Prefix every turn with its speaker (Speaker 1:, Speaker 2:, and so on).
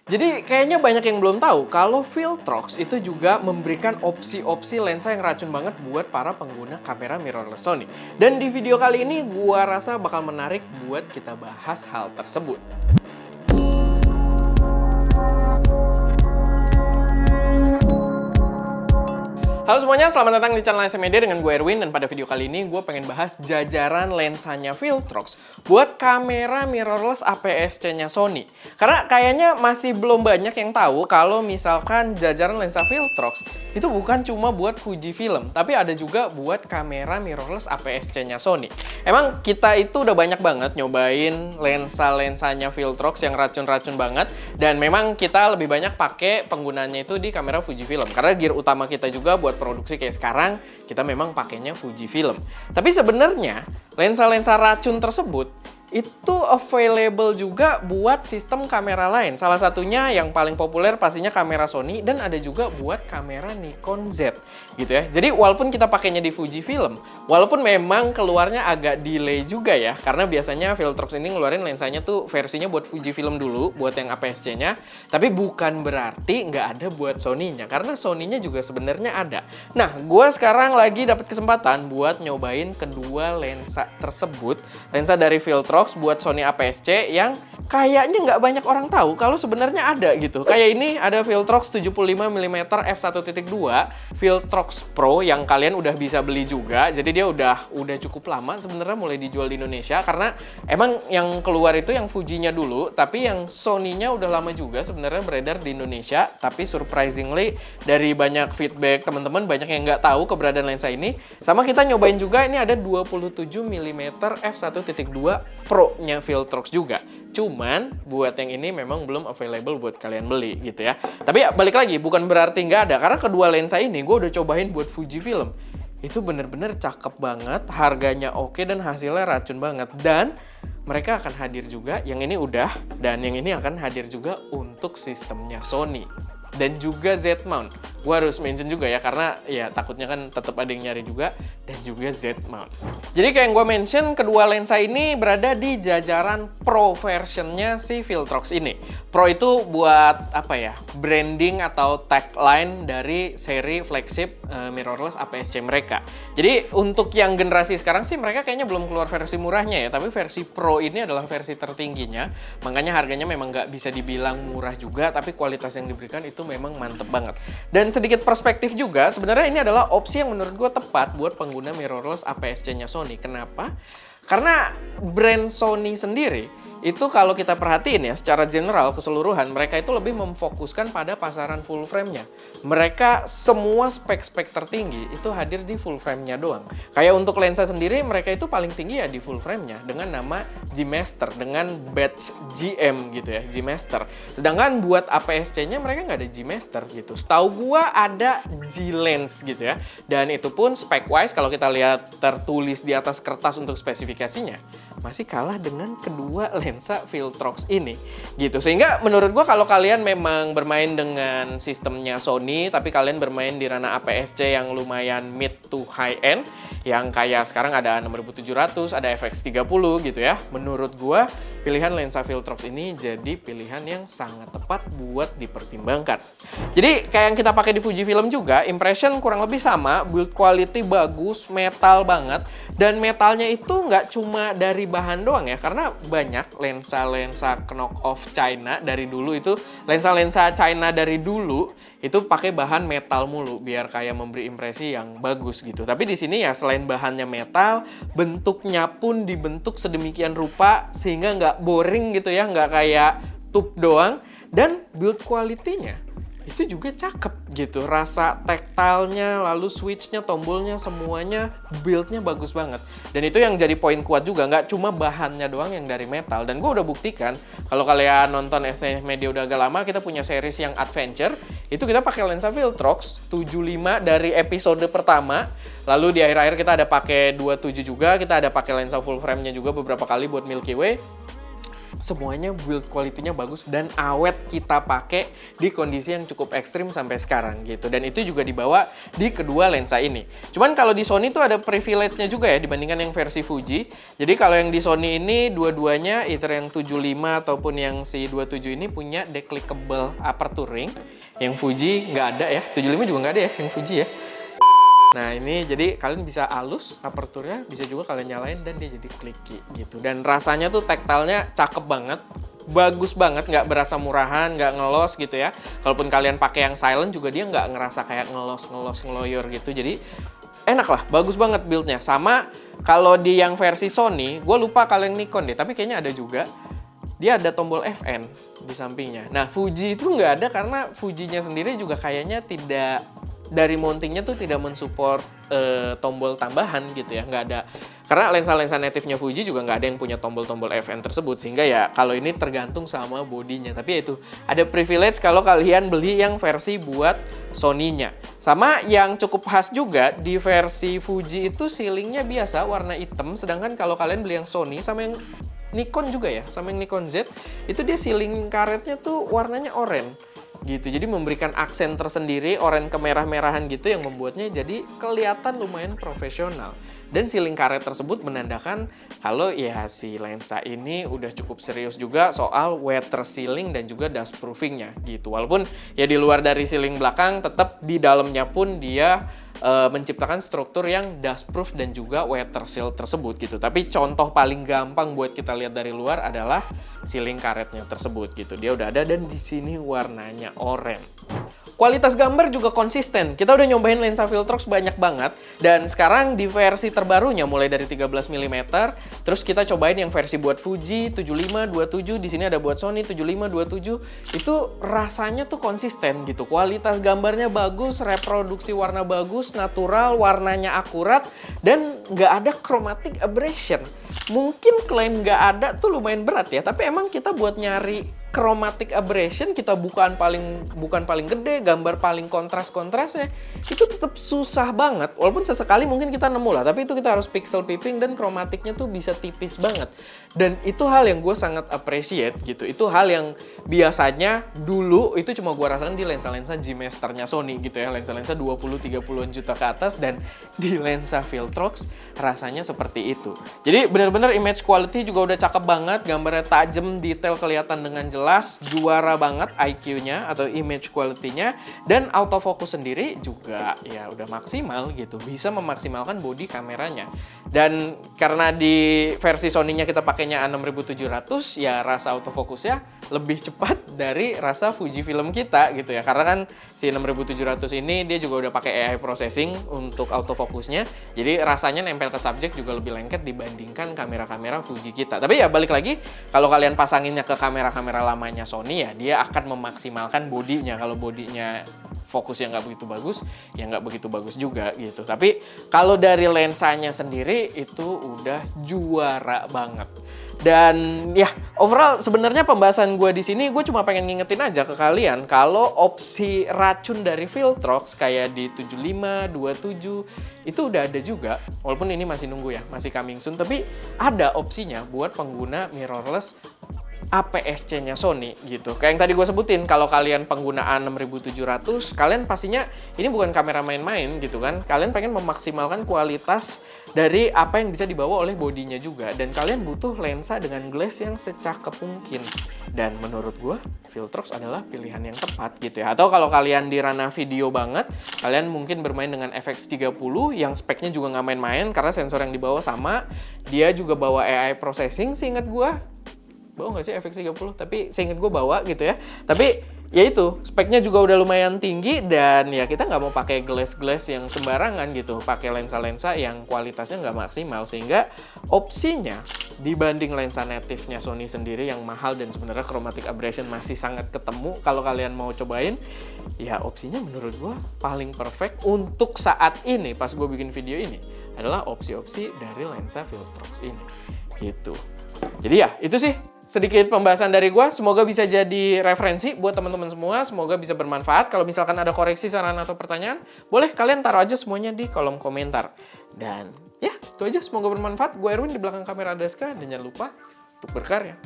Speaker 1: Jadi kayaknya banyak yang belum tahu kalau Viltrox itu juga memberikan opsi-opsi lensa yang racun banget buat para pengguna kamera mirrorless Sony. Dan di video kali ini gua rasa bakal menarik buat kita bahas hal tersebut. Halo semuanya, selamat datang di channel SM Media dengan gue Erwin. Dan pada video kali ini gue pengen bahas jajaran lensanya Viltrox buat kamera mirrorless APS-C-nya Sony. Karena kayaknya masih belum banyak yang tahu kalau misalkan jajaran lensa Viltrox itu bukan cuma buat Fujifilm, tapi ada juga buat kamera mirrorless APS-C-nya Sony. Emang kita itu udah banyak banget nyobain lensa-lensanya Viltrox yang racun-racun banget, dan memang kita lebih banyak pakai penggunanya itu di kamera Fujifilm. Karena gear utama kita juga buat produksi kayak sekarang, kita memang pakainya Fujifilm. Tapi sebenarnya lensa-lensa racun tersebut itu available juga buat sistem kamera lain. Salah satunya yang paling populer pastinya kamera Sony, dan ada juga buat kamera Nikon Z gitu ya. Jadi walaupun kita pakainya di Fujifilm, walaupun memang keluarnya agak delay juga ya, karena biasanya Viltrox ini ngeluarin lensanya tuh versinya buat Fujifilm dulu, buat yang APS-C-nya, tapi bukan berarti nggak ada buat Sony-nya, karena Sony-nya juga sebenarnya ada. Nah, gue sekarang lagi dapat kesempatan buat nyobain kedua lensa tersebut, lensa dari Viltrox buat Sony APS-C yang kayaknya nggak banyak orang tahu kalau sebenarnya ada gitu. Kayak ini ada Viltrox 75mm f1.2 Viltrox Pro yang kalian udah bisa beli juga. Jadi dia udah cukup lama sebenarnya mulai dijual di Indonesia, karena emang yang keluar itu yang Fuji-nya dulu, tapi yang Sony-nya udah lama juga sebenarnya beredar di Indonesia. Tapi surprisingly dari banyak feedback teman-teman, banyak yang nggak tahu keberadaan lensa ini. Sama kita nyobain juga, ini ada 27mm f1.2 Pro-nya Viltrox juga. Cuman buat yang ini memang belum available buat kalian beli gitu ya. Tapi ya balik lagi, bukan berarti nggak ada, karena kedua lensa ini gue udah cobain buat Fujifilm. Itu bener-bener cakep banget, harganya oke, dan hasilnya racun banget. Dan mereka akan hadir juga, yang ini udah, dan yang ini akan hadir juga untuk sistemnya Sony. Dan juga Z-mount. Gue harus mention juga ya, karena ya takutnya kan tetap ada yang nyari juga. Dan juga Z-mount. Jadi kayak yang gue mention, kedua lensa ini berada di jajaran Pro versionnya si Viltrox ini. Pro itu buat apa ya, branding atau tagline dari seri flagship mirrorless APS-C mereka. Jadi untuk yang generasi sekarang sih mereka kayaknya belum keluar versi murahnya ya. Tapi versi Pro ini adalah versi tertingginya. Makanya harganya memang nggak bisa dibilang murah juga, tapi kualitas yang diberikan itu memang mantep banget. Dan sedikit perspektif juga, sebenarnya ini adalah opsi yang menurut gue tepat buat pengguna mirrorless APS-C-nya Sony. Kenapa? Karena brand Sony sendiri itu kalau kita perhatiin ya, secara general keseluruhan mereka itu lebih memfokuskan pada pasaran full frame-nya. Mereka semua spek-spek tertinggi itu hadir di full frame-nya doang. Kayak untuk lensa sendiri mereka itu paling tinggi ya di full frame-nya dengan nama G-Master, dengan badge GM gitu ya, G-Master. Sedangkan buat APS-C-nya mereka nggak ada G-Master gitu. Setahu gua ada G-Lens gitu ya. Dan itu pun spec-wise kalau kita lihat tertulis di atas kertas untuk spesifikasinya, masih kalah dengan kedua lensa Viltrox ini gitu. Sehingga menurut gua kalau kalian memang bermain dengan sistemnya Sony tapi kalian bermain di ranah APS-C yang lumayan mid to high end, yang kayak sekarang ada 6700, ada FX30 gitu ya, menurut gua pilihan lensa Viltrox ini jadi pilihan yang sangat tepat buat dipertimbangkan. Jadi kayak yang kita pakai di Fujifilm juga, impression kurang lebih sama, build quality bagus, metal banget, dan metalnya itu nggak cuma dari bahan doang ya, karena banyak lensa-lensa knock off China dari dulu itu, lensa-lensa China dari dulu itu pakai bahan metal mulu biar kayak memberi impresi yang bagus gitu. Tapi di sini ya selain bahannya metal, bentuknya pun dibentuk sedemikian rupa sehingga nggak boring gitu ya, nggak kayak tube doang, dan build quality-nya itu juga cakep gitu. Rasa tactile-nya, lalu switch-nya, tombolnya, semuanya build-nya bagus banget. Dan itu yang jadi poin kuat juga, nggak cuma bahannya doang yang dari metal. Dan gue udah buktikan, kalau kalian nonton SM Media udah agak lama, kita punya series yang adventure, itu kita pakai lensa Viltrox 75 dari episode pertama. Lalu di akhir-akhir kita ada pakai 27 juga, kita ada pakai lensa full frame-nya juga beberapa kali buat Milky Way. semuanya build quality-nya bagus dan awet kita pakai di kondisi yang cukup ekstrim sampai sekarang gitu. Dan itu juga dibawa di kedua lensa ini. Cuman kalau di Sony tuh ada privilege-nya juga ya dibandingkan yang versi Fuji. Jadi kalau yang di Sony ini dua-duanya, either yang 75 ataupun yang si 27 ini punya declickable aperture ring. Yang Fuji nggak ada ya, 75 juga nggak ada ya yang Fuji ya. Nah ini jadi kalian bisa halus aperturnya, bisa juga kalian nyalain dan dia jadi clicky gitu. Dan rasanya tuh tactile-nya cakep banget, bagus banget, nggak berasa murahan, nggak ngelos gitu ya. Kalaupun kalian pakai yang silent juga dia nggak ngerasa kayak ngelos ngeloyor gitu. Jadi enak lah, bagus banget build-nya. Sama kalau di yang versi Sony, gue lupa kalian Nikon deh, tapi kayaknya ada juga. Dia ada tombol FN di sampingnya. Nah Fuji itu nggak ada karena Fujinya sendiri juga kayaknya tidak, dari mountingnya tuh tidak mensupport tombol tambahan gitu ya, nggak ada. Karena lensa-lensa native-nya Fuji juga nggak ada yang punya tombol-tombol FN tersebut, sehingga ya kalau ini tergantung sama bodinya. Tapi ya itu ada privilege kalau kalian beli yang versi buat Sony-nya. Sama yang cukup khas juga di versi Fuji itu ceilingnya biasa warna hitam, sedangkan kalau kalian beli yang Sony sama yang Nikon juga ya, sama yang Nikon Z itu dia ceiling karetnya tuh warnanya oranye gitu. Jadi memberikan aksen tersendiri, oranye kemerah-merahan gitu yang membuatnya jadi kelihatan lumayan profesional. Dan ceiling karet tersebut menandakan kalau ya si lensa ini udah cukup serius juga soal weather sealing dan juga dust proofingnya gitu. Walaupun ya di luar dari ceiling belakang, tetap di dalamnya pun dia menciptakan struktur yang dust proof dan juga weather seal tersebut gitu. Tapi contoh paling gampang buat kita lihat dari luar adalah ceiling karetnya tersebut gitu. Dia udah ada dan di sini warnanya oranye. Kualitas gambar juga konsisten. Kita udah nyobain lensa Viltrox banyak banget. Dan sekarang di versi terbarunya mulai dari 13 mm. Terus kita cobain yang versi buat Fuji 75, 27. Di sini ada buat Sony 75, 27. Itu rasanya tuh konsisten gitu. Kualitas gambarnya bagus, reproduksi warna bagus, natural, warnanya akurat. Dan nggak ada chromatic aberration. Mungkin klaim nggak ada tuh lumayan berat ya. Tapi emang kita buat nyari chromatic aberration, kita bukan paling gede, gambar paling kontras-kontrasnya, itu tetap susah banget. Walaupun sesekali mungkin kita nemu lah, tapi itu kita harus pixel peeping dan chromaticnya tuh bisa tipis banget. Dan itu hal yang gue sangat appreciate gitu. Itu hal yang biasanya dulu itu cuma gue rasakan di lensa-lensa G-Master-nya Sony gitu ya, lensa-lensa 20-30an juta ke atas, dan di lensa Viltrox rasanya seperti itu. Jadi benar-benar image quality juga udah cakep banget, gambarnya tajam, detail kelihatan dengan jelas, juara banget IQ-nya atau image quality-nya, dan autofocus sendiri juga ya udah maksimal gitu, bisa memaksimalkan body kameranya. Dan karena di versi Sony-nya kita pakainya A6700, ya rasa autofokusnya lebih cepat dari rasa Fujifilm kita gitu ya, karena kan si 6700 ini dia juga udah pakai AI processing untuk autofokusnya, jadi rasanya nempel ke subjek juga lebih lengket dibandingkan kamera-kamera Fuji kita. Tapi ya balik lagi, kalau kalian pasanginnya ke kamera-kamera lamanya Sony ya dia akan memaksimalkan bodinya. Kalau bodinya fokusnya nggak begitu bagus, ya nggak begitu bagus juga gitu. Tapi kalau dari lensanya sendiri itu udah juara banget. Dan ya overall sebenarnya pembahasan gue di sini gue cuma pengen ngingetin aja ke kalian kalau opsi racun dari Viltrox kayak di 75, 27 itu udah ada juga. Walaupun ini masih nunggu ya, masih coming soon, tapi ada opsinya buat pengguna mirrorless APS-C-nya Sony gitu. Kayak yang tadi gue sebutin, kalau kalian penggunaan 6700, kalian pastinya ini bukan kamera main-main gitu kan. Kalian pengen memaksimalkan kualitas dari apa yang bisa dibawa oleh bodinya juga. Dan kalian butuh lensa dengan glass yang secakep mungkin. Dan menurut gue, Viltrox adalah pilihan yang tepat gitu ya. Atau kalau kalian di ranah video banget, kalian mungkin bermain dengan FX30 yang speknya juga nggak main-main karena sensor yang dibawa sama. Dia juga bawa AI processing seingat gue. Bawa nggak sih FX30? Tapi seingat gue bawa gitu ya. Tapi ya itu, speknya juga udah lumayan tinggi dan ya kita nggak mau pakai glass-glass yang sembarangan gitu. Pakai lensa-lensa yang kualitasnya nggak maksimal. Sehingga opsinya dibanding lensa native-nya Sony sendiri yang mahal dan sebenarnya chromatic aberration masih sangat ketemu. Kalau kalian mau cobain, ya opsinya menurut gue paling perfect untuk saat ini pas gue bikin video ini adalah opsi-opsi dari lensa Viltrox ini gitu. Jadi ya itu sih sedikit pembahasan dari gue, semoga bisa jadi referensi buat teman-teman semua, semoga bisa bermanfaat. Kalau misalkan ada koreksi, saran, atau pertanyaan, boleh kalian taruh aja semuanya di kolom komentar. Dan ya, itu aja, semoga bermanfaat. Gue Erwin, di belakang kamera Deska, dan jangan lupa untuk berkarya.